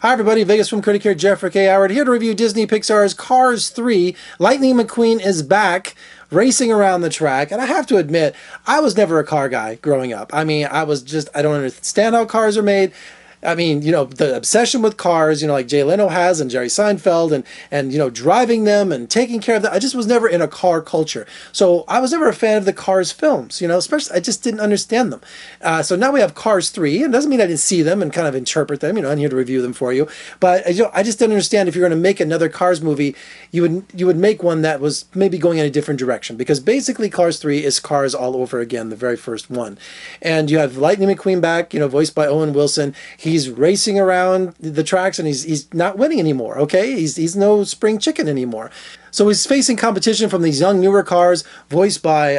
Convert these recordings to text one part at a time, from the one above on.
Hi everybody, Vegas from Critic here, Jeffrey K. Howard, here to review Disney Pixar's Cars 3. Lightning McQueen is back, racing around the track, and I have to admit, I was never a car guy growing up. I mean, I don't understand how cars are made. I mean, the obsession with cars, like Jay Leno has and Jerry Seinfeld and driving them and taking care of them. I just was never in a car culture. So I was never a fan of the Cars films, especially I just didn't understand them. So now we have Cars 3, and it doesn't mean I didn't see them and kind of interpret them, I'm here to review them for you. But I just didn't understand if you're going to make another Cars movie, you would make one that was maybe going in a different direction. Because basically Cars 3 is Cars all over again, the very first one. And you have Lightning McQueen back, voiced by Owen Wilson. He's racing around the tracks and he's not winning anymore, okay? He's no spring chicken anymore. So he's facing competition from these young, newer cars voiced by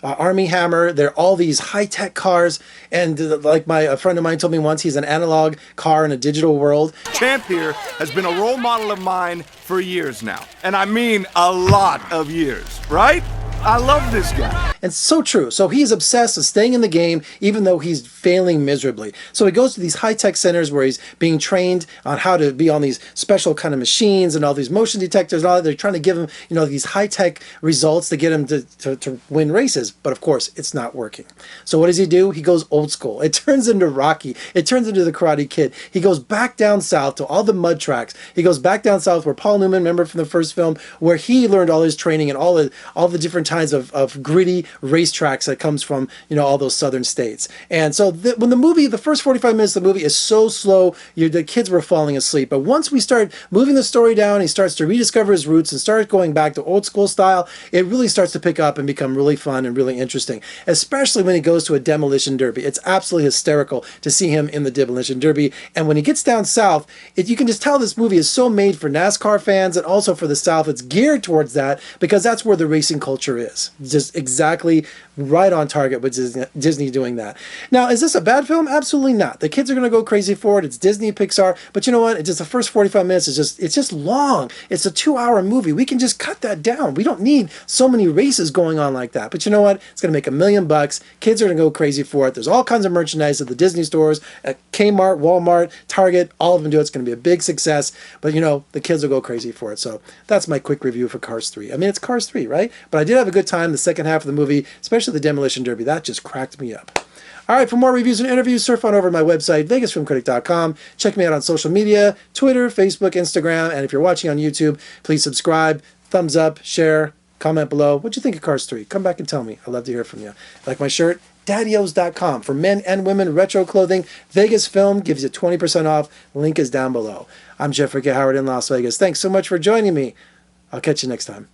Armie Hammer. They're all these high-tech cars. And like a friend of mine told me once, he's an analog car in a digital world. Champ here has been a role model of mine for years now. And I mean a lot of years, right? I love this guy. And so true. So he's obsessed with staying in the game, even though he's failing miserably. So he goes to these high-tech centers where he's being trained on how to be on these special kind of machines and all these motion detectors and all that. They're trying to give him, these high-tech results to get him to win races. But of course, it's not working. So what does he do? He goes old school. It turns into Rocky. It turns into the Karate Kid. He goes back down south to all the mud tracks. He goes back down south where Paul Newman, remember from the first film, where he learned all his training and all the different kinds of gritty racetracks that comes from all those southern states. And so when the first 45 minutes of the movie is so slow, the kids were falling asleep. But once we start moving the story down, he starts to rediscover his roots and start going back to old school style. It really starts to pick up and become really fun and really interesting, especially when he goes to a demolition derby. It's absolutely hysterical to see him in the demolition derby. And when he gets down south, you can just tell this movie is so made for NASCAR fans and also for the South. It's geared towards that because that's where the racing culture is. Just exactly right on target with Disney doing that. Now, is this a bad film? Absolutely not. The kids are going to go crazy for it. It's Disney, Pixar. But you know what? It's just the first 45 minutes it's just long. It's a 2-hour movie. We can just cut that down. We don't need so many races going on like that. But you know what? It's going to make $1 million. Kids are going to go crazy for it. There's all kinds of merchandise at the Disney stores, at Kmart, Walmart, Target. All of them do it. It's going to be a big success. But the kids will go crazy for it. So that's my quick review for Cars 3. I mean, it's Cars 3, right? But I did have a good time the second half of the movie, especially the demolition derby. That just cracked me up. All right, for more reviews and interviews, surf on over to my website, vegasfilmcritic.com. Check me out on social media, Twitter, Facebook, Instagram, and if you're watching on YouTube, please subscribe, thumbs up, share, comment below. What'd you think of Cars 3? Come back and tell me. I'd love to hear from you. Like my shirt? daddyos.com. For men and women retro clothing, Vegas Film gives you 20% off. Link is down below. I'm Jeffrey K. Howard in Las Vegas. Thanks so much for joining me. I'll catch you next time.